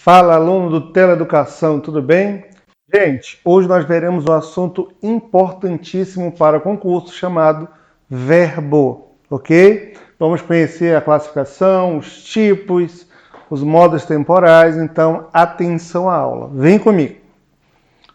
Fala, aluno do Teleeducação, tudo bem? Gente, hoje nós veremos um assunto importantíssimo para o concurso chamado verbo, ok? Vamos conhecer a classificação, os tipos, os modos temporais, então atenção à aula. Vem comigo.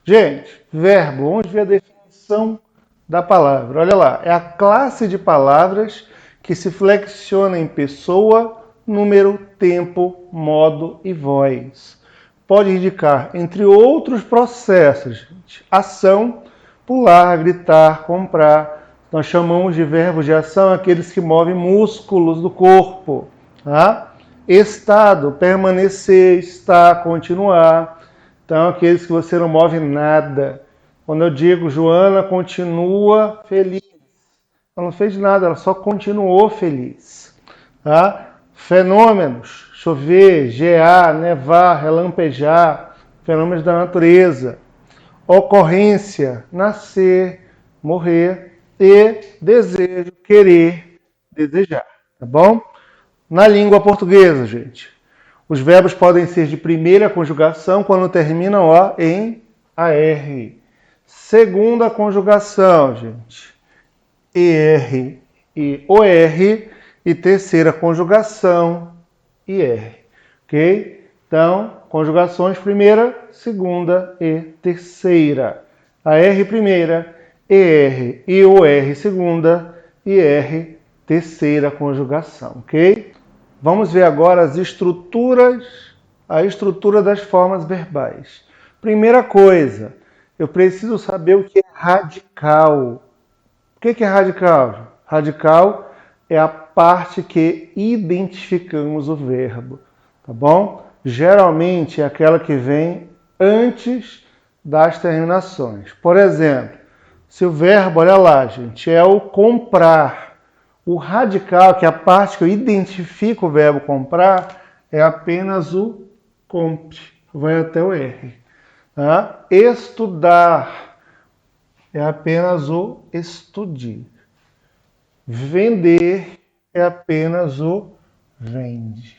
Gente, verbo, vamos ver a definição da palavra. Olha lá, é a classe de palavras que se flexiona em pessoa, número, tempo, modo e voz. Pode indicar, entre outros processos, gente, ação, pular, gritar, comprar. Nós chamamos de verbos de ação aqueles que movem músculos do corpo. Tá? Estado, permanecer, estar, continuar. Então, aqueles que você não move nada. Quando eu digo Joana continua feliz, ela não fez nada, ela só continuou feliz. Tá? Fenômenos, chover, gear, nevar, relampejar, fenômenos da natureza. Ocorrência, nascer, morrer. E desejo, querer, desejar. Tá bom? Na língua portuguesa, gente, os verbos podem ser de primeira conjugação quando terminam em AR. Segunda conjugação, gente, ER e OR. E terceira conjugação, IR. Ok? Então, conjugações primeira, segunda e terceira. AR primeira, ER e OR segunda, IR terceira conjugação. Ok? Vamos ver agora a estrutura das formas verbais. Primeira coisa, eu preciso saber o que é radical. O que é radical? Radical é a parte que identificamos o verbo, tá bom? Geralmente é aquela que vem antes das terminações. Por exemplo, se o verbo, olha lá, gente, é o comprar. O radical, que é a parte que eu identifico o verbo comprar, é apenas o compre, vai até o R. Tá? Estudar é apenas o estude. Vender é apenas o vende.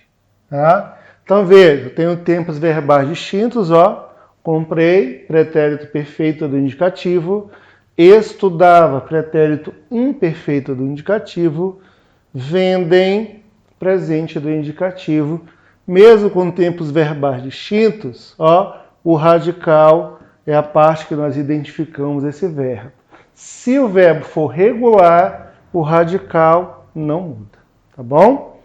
Tá? Então veja, eu tenho tempos verbais distintos, comprei, pretérito perfeito do indicativo, estudava, pretérito imperfeito do indicativo, vendem, presente do indicativo. Mesmo com tempos verbais distintos, o radical é a parte que nós identificamos esse verbo. Se o verbo for regular, o radical não muda, tá bom?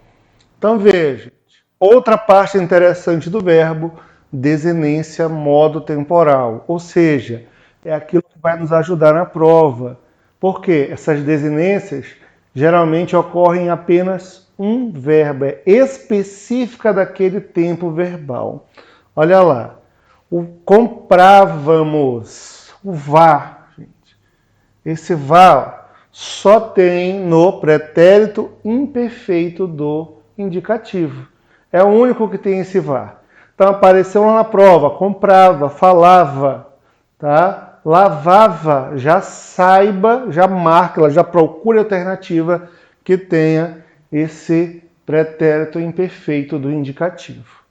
Então veja, outra parte interessante do verbo, desinência modo temporal, ou seja, é aquilo que vai nos ajudar na prova. Por quê? Essas desinências geralmente ocorrem em apenas um verbo, é específica daquele tempo verbal. Olha lá, o comprávamos, o vá, gente. Esse vá só tem no pretérito imperfeito do indicativo. É o único que tem esse vá. Então apareceu lá na prova, comprava, falava, tá? Lavava, já saiba, já marca, já procure alternativa que tenha esse pretérito imperfeito do indicativo.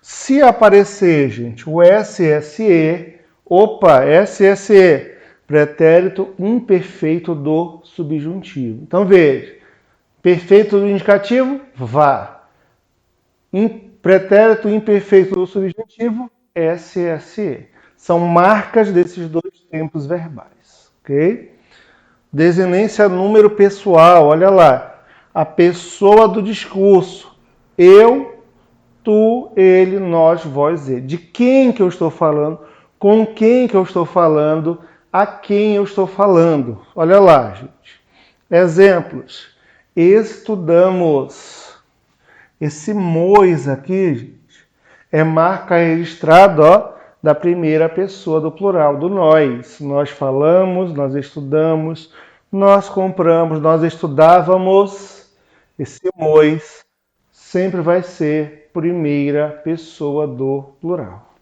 Se aparecer, gente, o SSE, SSE, pretérito imperfeito do subjuntivo. Então veja, perfeito do indicativo, vá. Pretérito imperfeito do subjuntivo, SSE. São marcas desses dois tempos verbais, ok? Desinência número pessoal, olha lá. A pessoa do discurso. Eu, tu, ele, nós, vós, ele. De quem que eu estou falando? Com quem que eu estou falando? A quem eu estou falando? Olha lá, gente. Exemplos. Estudamos. Esse mois aqui, gente, é marca registrada, da primeira pessoa do plural, do nós. Nós falamos, nós estudamos, nós compramos, nós estudávamos. Esse mois sempre vai ser primeira pessoa do plural.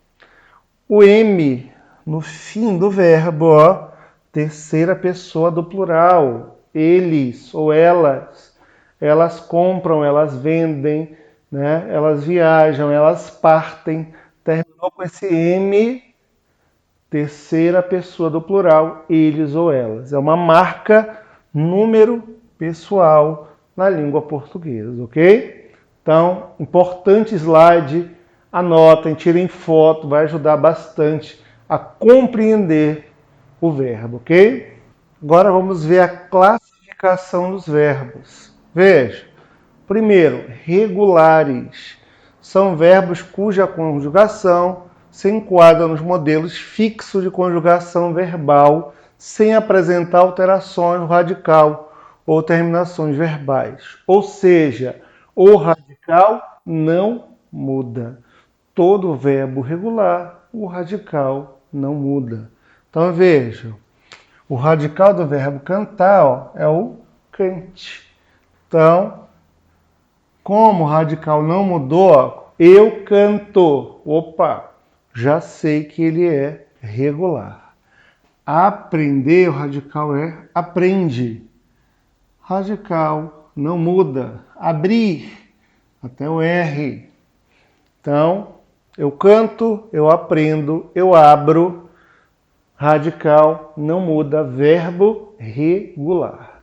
O M no fim do verbo, terceira pessoa do plural. Eles ou elas. Elas compram, elas vendem, né? Elas viajam, elas partem. mudou com esse M, terceira pessoa do plural, eles ou elas. É uma marca número pessoal na língua portuguesa, ok? Então, importante slide, anotem, tirem foto, vai ajudar bastante a compreender o verbo, ok? Agora vamos ver a classificação dos verbos. Veja, primeiro, regulares. São verbos cuja conjugação se enquadra nos modelos fixos de conjugação verbal, sem apresentar alterações no radical ou terminações verbais. Ou seja, o radical não muda. Todo verbo regular, o radical não muda. Então vejam, o radical do verbo cantar, ó, é o cante. Então, como o radical não mudou, ó, eu canto. Opa, já sei que ele é regular. Aprender, o radical é aprende. Radical não muda. Abrir, até o R. Então, eu canto, eu aprendo, eu abro. Radical não muda, verbo regular.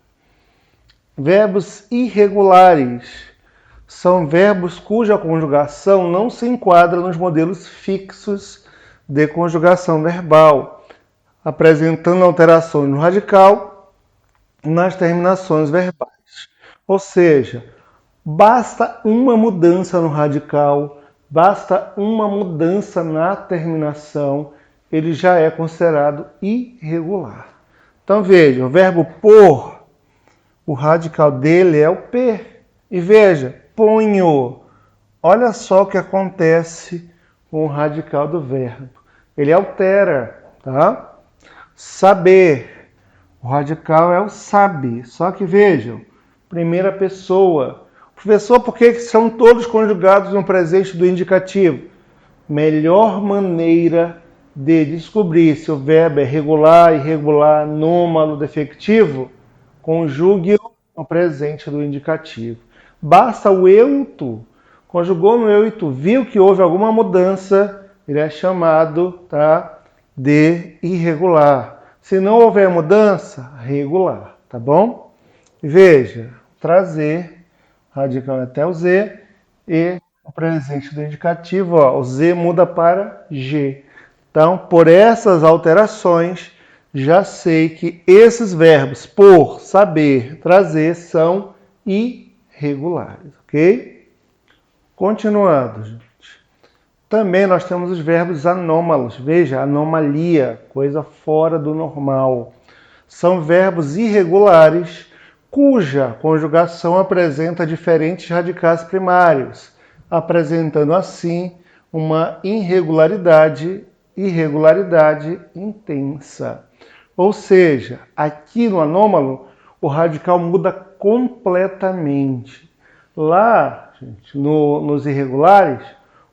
Verbos irregulares são verbos cuja conjugação não se enquadra nos modelos fixos de conjugação verbal, apresentando alterações no radical e nas terminações verbais. Ou seja, basta uma mudança no radical, basta uma mudança na terminação, ele já é considerado irregular. Então veja, o verbo pôr, o radical dele é o P. E veja, ponho. Olha só o que acontece com o radical do verbo. Ele altera, tá? Saber. O radical é o sabe. Só que vejam, primeira pessoa. Professor, por que são todos conjugados no presente do indicativo? Melhor maneira de descobrir se o verbo é regular, irregular, anômalo, defectivo, conjugue-o no presente do indicativo. Basta o eu e o tu. Conjugou no eu e tu, viu que houve alguma mudança, ele é chamado, tá, de irregular. Se não houver mudança, regular, tá bom? Veja, trazer, radical até o Z, e o presente do indicativo, ó, o Z muda para G. Então, por essas alterações, já sei que esses verbos, por, saber, trazer, são irregulares, ok? Continuando, gente. Também nós temos os verbos anômalos. Veja, anomalia, coisa fora do normal. São verbos irregulares cuja conjugação apresenta diferentes radicais primários, apresentando assim uma irregularidade intensa. Ou seja, aqui no anômalo, o radical muda completamente. Lá, gente, nos irregulares,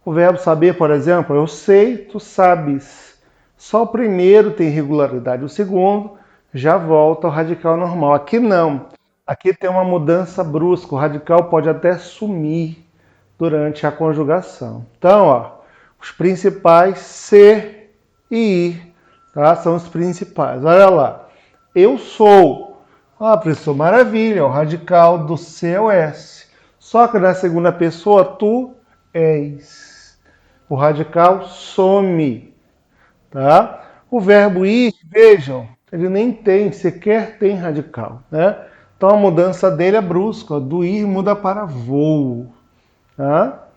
o verbo saber, por exemplo, eu sei, tu sabes. Só o primeiro tem irregularidade, o segundo já volta ao radical normal. Aqui não. Aqui tem uma mudança brusca, o radical pode até sumir durante a conjugação. Então, ó, os principais ser e ir, tá? São os principais. Olha lá. Eu sou. Ah, professor, maravilha. O radical do ser é o S. Só que na segunda pessoa, tu és. O radical some. Tá? O verbo ir, vejam, ele nem tem, sequer tem radical, né? Então a mudança dele é brusca. Do ir muda para voo. Tá?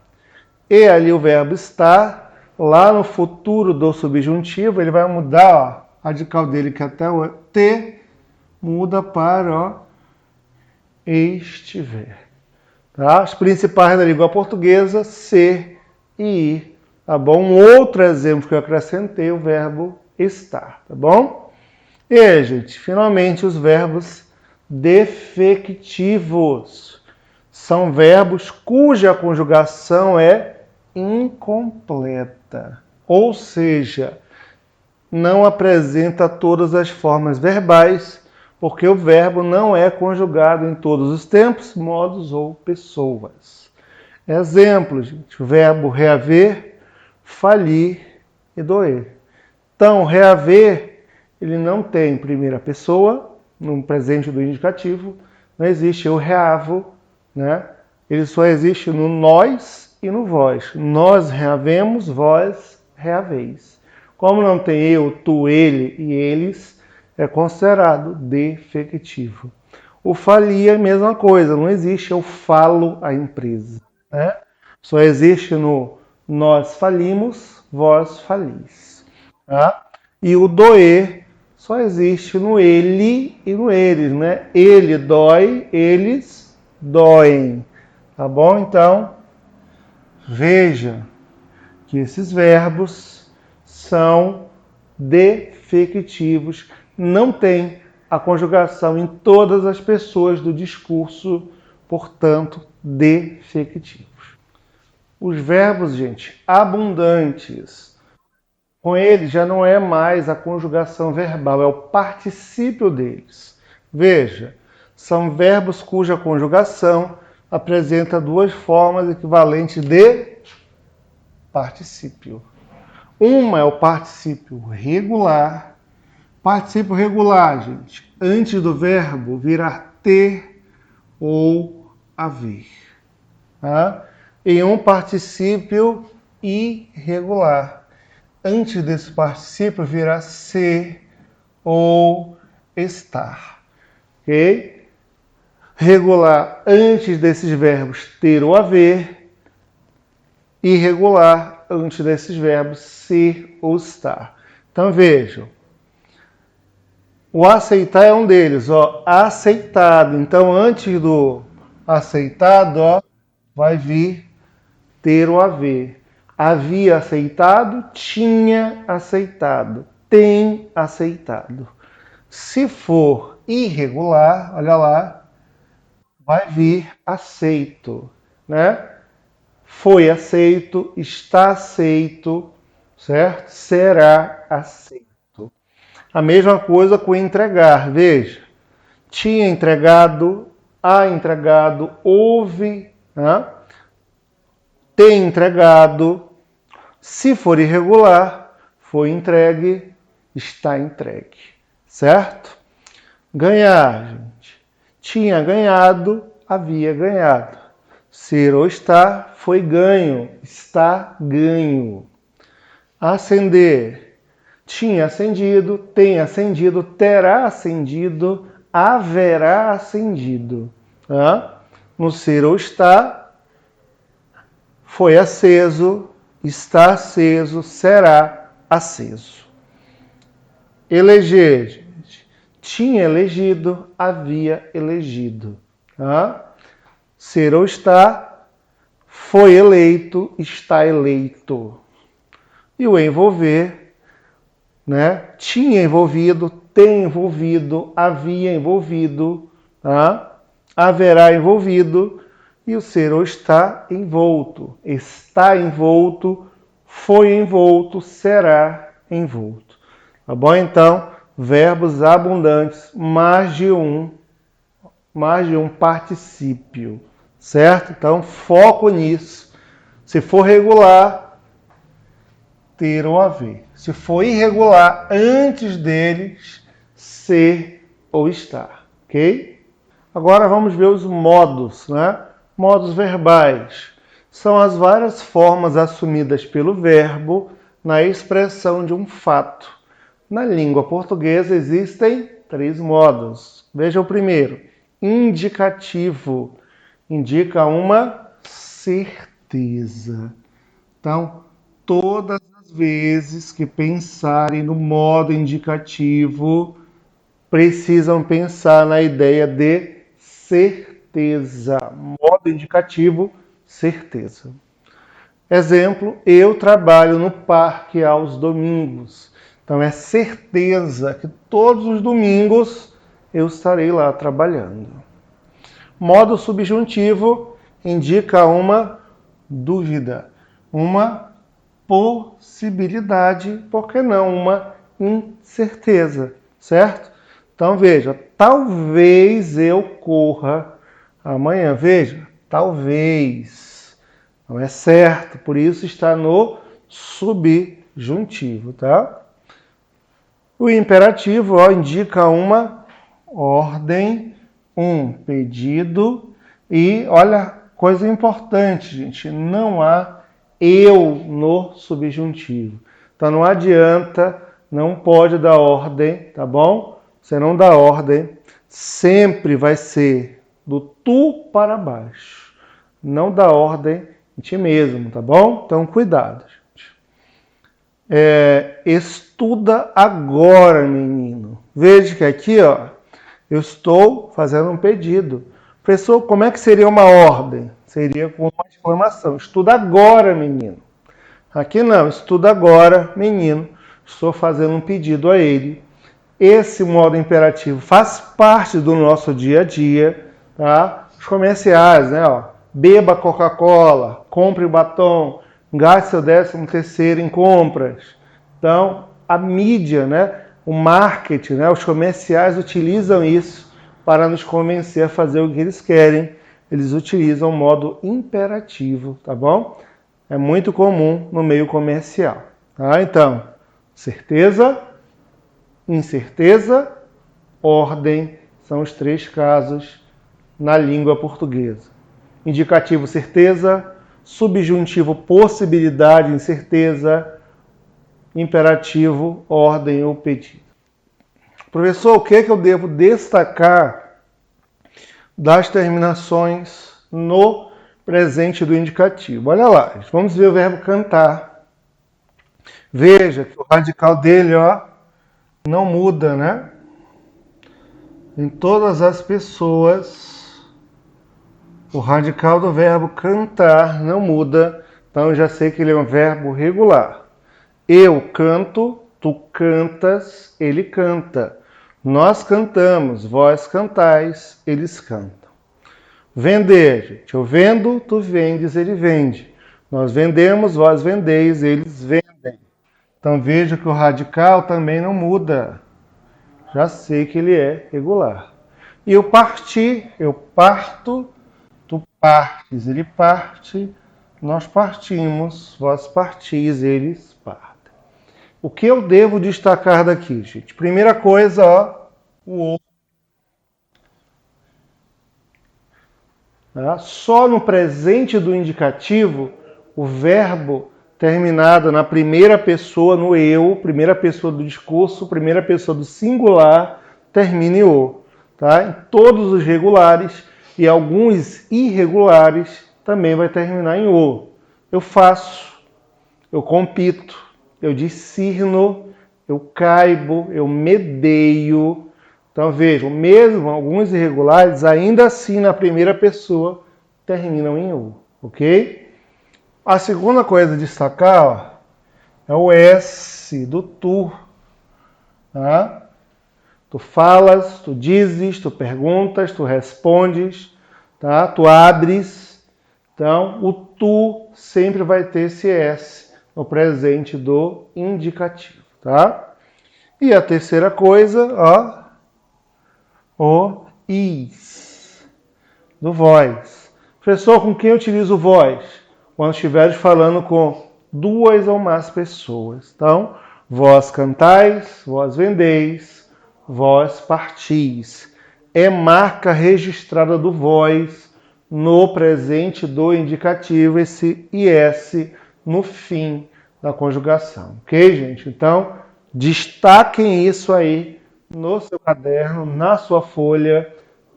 E ali o verbo estar, lá no futuro do subjuntivo, ele vai mudar, ó, a radical dele, que até o T, muda para, ó, estiver. Tá? As principais da língua portuguesa, ser e ir. Tá bom? Um outro exemplo que eu acrescentei, o verbo estar. Tá bom? E aí, gente, finalmente os verbos defectivos. São verbos cuja conjugação é incompleta, ou seja, não apresenta todas as formas verbais, porque o verbo não é conjugado em todos os tempos, modos ou pessoas. Exemplos, gente, verbo reaver, falir e doer. Então, reaver, ele não tem primeira pessoa, no presente do indicativo, não existe eu reavo, né? Ele só existe no nós e no vós. Nós reavemos, vós reaveis. Como não tem eu, tu, ele e eles, é considerado defectivo. O falir é a mesma coisa, não existe eu falo a empresa, né? Só existe no nós falimos, vós falis. Tá? E o doer só existe no ele e no eles, né? Ele dói, eles doem. Tá bom? Então, veja que esses verbos são defectivos, não tem a conjugação em todas as pessoas do discurso, portanto, defectivos. Os verbos, gente, abundantes, com eles já não é mais a conjugação verbal, é o particípio deles. Veja, são verbos cuja conjugação apresenta duas formas equivalentes de particípio. Uma é o particípio regular. Particípio regular, gente, antes do verbo virar ter ou haver. Tá? E um particípio irregular. Antes desse particípio virá ser ou estar. Ok? Regular antes desses verbos ter ou haver. Irregular antes desses verbos ser ou estar. Então vejam. O aceitar é um deles, ó, aceitado. Então antes do aceitado, ó, vai vir ter ou haver. Havia aceitado, tinha aceitado, tem aceitado. Se for irregular, olha lá, vai vir aceito, né? Foi aceito, está aceito, certo? Será aceito. A mesma coisa com entregar, veja. Tinha entregado, há entregado, houve, né? Tem entregado. Se for irregular, foi entregue, está entregue, certo? Ganhar, gente. Tinha ganhado, havia ganhado. Ser ou estar, foi ganho, está ganho. Acender. Tinha acendido, tem acendido, terá acendido, haverá acendido. Tá? No ser ou está, foi aceso, está aceso, será aceso. Eleger, gente. Tinha elegido, havia elegido. Tá? Ser ou está, foi eleito, está eleito. E o envolver, né? Tinha envolvido, tem envolvido, havia envolvido, tá? Haverá envolvido, e o ser ou está envolto, foi envolto, será envolto. Tá bom? Então, verbos abundantes, mais de um particípio, certo? Então, foco nisso. Se for regular, ter ou haver. Se for irregular, antes deles, ser ou estar, ok? Agora vamos ver os modos, né? Modos verbais. São as várias formas assumidas pelo verbo na expressão de um fato. Na língua portuguesa existem 3 modos. Veja o primeiro. Indicativo. Indica uma certeza. Então, todas as vezes que pensarem no modo indicativo, precisam pensar na ideia de certeza. Modo indicativo, certeza. Exemplo, eu trabalho no parque aos domingos. Então é certeza que todos os domingos eu estarei lá trabalhando. Modo subjuntivo indica uma dúvida, uma possibilidade, por que não uma incerteza, certo? Então veja, talvez eu corra amanhã. Veja, talvez. Não é certo, por isso está no subjuntivo, tá? O imperativo, ó, indica uma ordem, um pedido e, olha, coisa importante, gente, não há eu no subjuntivo. Então não adianta, não pode dar ordem, tá bom? Você não dá ordem, sempre vai ser do tu para baixo. Não dá ordem em ti mesmo, tá bom? Então cuidado, gente. Estuda agora, menino. Veja que aqui, ó, eu estou fazendo um pedido. Professor, como é que seria uma ordem? Seria com uma exclamação. Estuda agora, menino. Aqui não, estuda agora, menino. Estou fazendo um pedido a ele. Esse modo imperativo faz parte do nosso dia a dia, tá? Os comerciais, né? Ó, beba Coca-Cola, compre batom, gaste seu 13º em compras. Então, a mídia, né? O marketing, né? Os comerciais utilizam isso para nos convencer a fazer o que eles querem. Eles utilizam o modo imperativo, tá bom? É muito comum no meio comercial, tá? Então, certeza, incerteza, ordem, são os 3 casos na língua portuguesa. Indicativo, certeza, subjuntivo, possibilidade, incerteza, imperativo, ordem ou pedido. Professor, o que é que eu devo destacar das terminações no presente do indicativo? Olha lá, vamos ver o verbo cantar. Veja que o radical dele, ó, não muda, né? Em todas as pessoas, o radical do verbo cantar não muda, então eu já sei que ele é um verbo regular. Eu canto, tu cantas, ele canta. Nós cantamos, vós cantais, eles cantam. Vender, gente. Eu vendo, tu vendes, ele vende. Nós vendemos, vós vendeis, eles vendem. Então veja que o radical também não muda. Já sei que ele é regular. E eu parti, eu parto, tu partes, ele parte, nós partimos, vós partis, eles partem. O que eu devo destacar daqui, gente? Primeira coisa, ó, o ou. Tá? Só no presente do indicativo, o verbo terminado na primeira pessoa, no eu, primeira pessoa do discurso, primeira pessoa do singular, termina em o. Tá? Em todos os regulares e alguns irregulares também vai terminar em o. Eu faço, eu compito, eu discerno, eu caibo, eu medeio. Então vejam, mesmo alguns irregulares, ainda assim na primeira pessoa terminam em o, ok? A segunda coisa a destacar, ó, é o S do tu. Tá? Tu falas, tu dizes, tu perguntas, tu respondes, tá? Tu abres. Então, o tu sempre vai ter esse S no presente do indicativo, tá? E a terceira coisa, ó, o is do vós. Professor, com quem eu utilizo o vós? Quando estiveres falando com 2 ou mais pessoas. Então, vós cantais, vós vendeis, vós partis. É marca registrada do vós no presente do indicativo, esse IS no fim da conjugação. Ok, gente? Então, destaquem isso aí no seu caderno, na sua folha,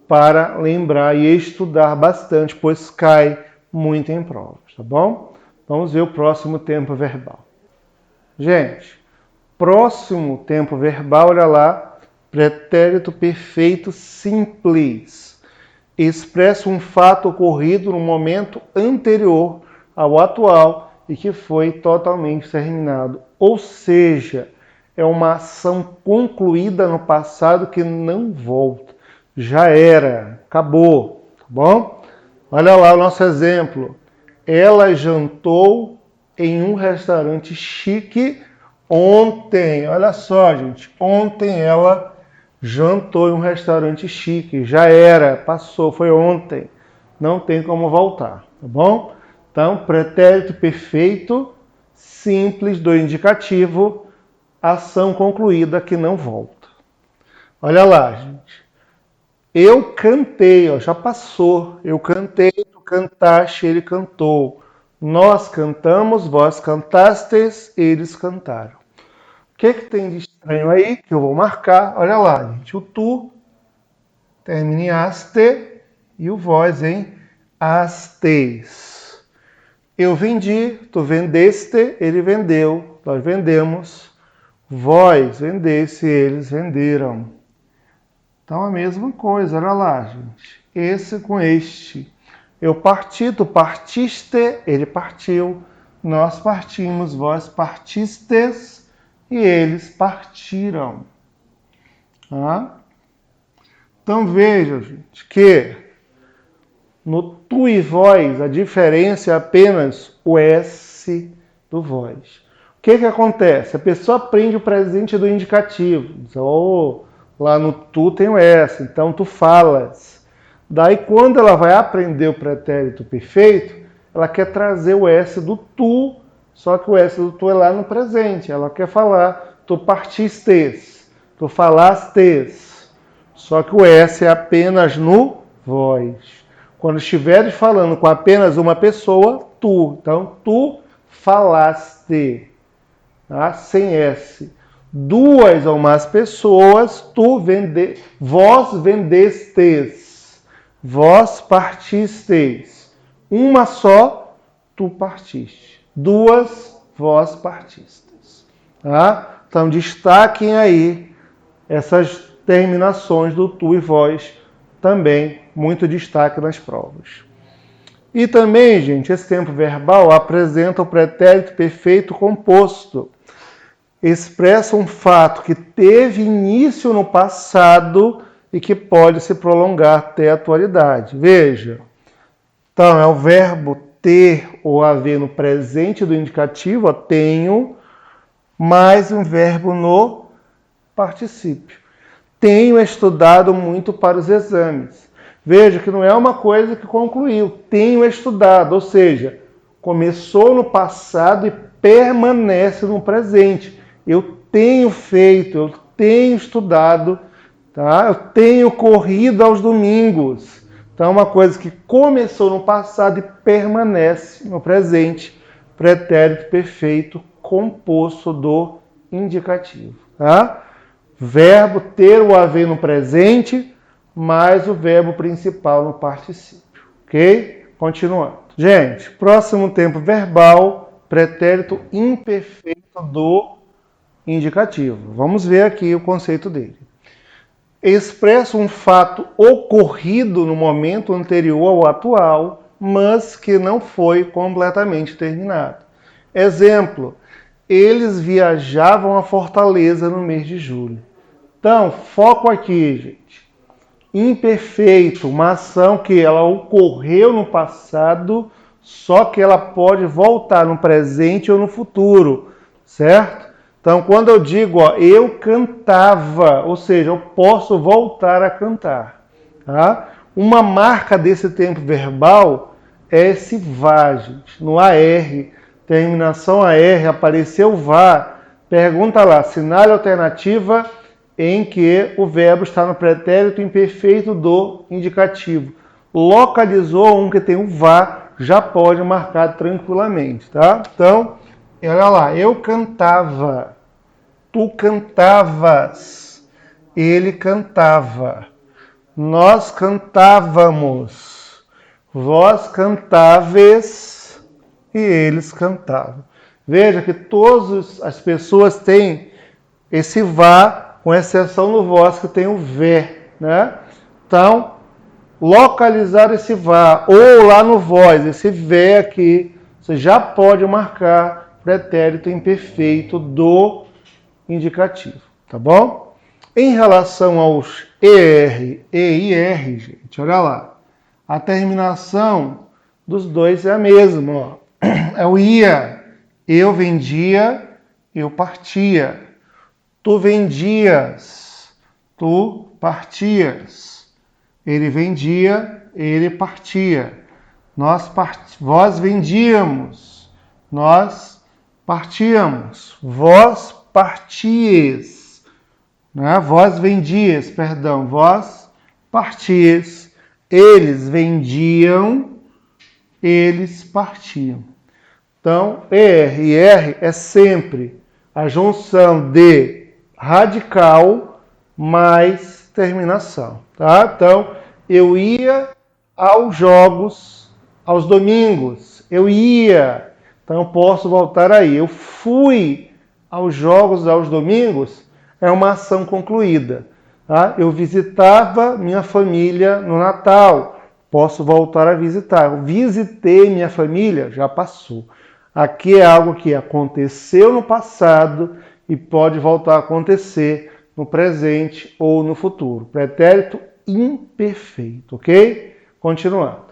para lembrar e estudar bastante, pois cai muito em provas, tá bom? Vamos ver o próximo tempo verbal. Gente, próximo tempo verbal, olha lá, pretérito perfeito simples. Expressa um fato ocorrido no momento anterior ao atual e que foi totalmente terminado. Ou seja, é uma ação concluída no passado que não volta. Já era, acabou, tá bom? Olha lá o nosso exemplo. Ela jantou em um restaurante chique ontem. Olha só, gente. Ontem ela jantou em um restaurante chique. Já era, passou, foi ontem. Não tem como voltar, tá bom? Então, pretérito perfeito simples do indicativo, ação concluída que não volta. Olha lá, gente. Eu cantei, ó, já passou. Eu cantei, tu cantaste, ele cantou. Nós cantamos, vós cantastes, eles cantaram. O que tem de estranho aí que eu vou marcar? Olha lá, gente. O tu termina em aste e o vós em astes. Eu vendi, tu vendeste, ele vendeu, nós vendemos. Vós vendeste, eles venderam. Então a mesma coisa, olha lá, gente. Esse com este. Eu parti, tu partiste, ele partiu. Nós partimos, vós partistes e eles partiram. Tá? Então veja, gente, que no tu e vós a diferença é apenas o S do vós. O que acontece? A pessoa aprende o presente do indicativo. Então, lá no tu tem o S, então tu falas. Daí, quando ela vai aprender o pretérito perfeito, ela quer trazer o S do tu, só que o S do tu é lá no presente. Ela quer falar, tu partistes, tu falastes. Só que o S é apenas no vós. Quando estiveres falando com apenas uma pessoa, tu. Então, tu falaste, tá? Sem S. Duas ou mais pessoas, vós vendestes, vós partisteis. Uma só, tu partiste. Duas, vós partistes. Tá? Então, destaquem aí essas terminações do tu e vós, também muito destaque nas provas. E também, gente, esse tempo verbal apresenta o pretérito perfeito composto. Expressa um fato que teve início no passado e que pode se prolongar até a atualidade. Veja, então é o verbo ter ou haver no presente do indicativo, ó, tenho, mais um verbo no particípio. Tenho estudado muito para os exames. Veja que não é uma coisa que concluiu. Tenho estudado, ou seja, começou no passado e permanece no presente. Eu tenho feito, eu tenho estudado, tá? Eu tenho corrido aos domingos. Então é uma coisa que começou no passado e permanece no presente. Pretérito perfeito composto do indicativo, tá? Verbo ter o haver no presente, mais o verbo principal no particípio. Ok? Continuando. Gente, próximo tempo verbal, pretérito imperfeito do indicativo. Vamos ver aqui o conceito dele. Expressa um fato ocorrido no momento anterior ao atual, mas que não foi completamente terminado. Exemplo, eles viajavam a Fortaleza no mês de julho. Então, foco aqui, gente. Imperfeito, uma ação que ela ocorreu no passado, só que ela pode voltar no presente ou no futuro, certo? Então, quando eu digo, ó, eu cantava, ou seja, eu posso voltar a cantar, tá? Uma marca desse tempo verbal é esse vá, gente. No AR, terminação AR, apareceu vá, pergunta lá, sinal alternativa em que o verbo está no pretérito imperfeito do indicativo. Localizou um que tem um vá, já pode marcar tranquilamente, tá? Então, olha lá, eu cantava, tu cantavas, ele cantava, nós cantávamos, vós cantáveis e eles cantavam. Veja que todas as pessoas têm esse vá, com exceção do vós que tem o ver, né? Então, localizar esse vá, ou lá no vós, esse ver aqui, você já pode marcar pretérito imperfeito do indicativo, tá bom? Em relação aos ER e IR, gente, olha lá, a terminação dos dois é a mesma, ó. É o ia, eu vendia, eu partia. Tu vendias, tu partias. Ele vendia, ele partia. Vós vendíamos, nós partíamos. Vós parties. Né? Vós vendias, perdão. Vós parties. Eles vendiam, eles partiam. Então, ER e R é sempre a junção de radical mais terminação. Tá? Então, eu ia aos jogos aos domingos. Eu ia. Então, eu posso voltar aí. Eu fui aos jogos aos domingos. É uma ação concluída. Tá? Eu visitava minha família no Natal. Posso voltar a visitar. Eu visitei minha família, já passou. Aqui é algo que aconteceu no passado e pode voltar a acontecer no presente ou no futuro. Pretérito imperfeito, ok? Continuando.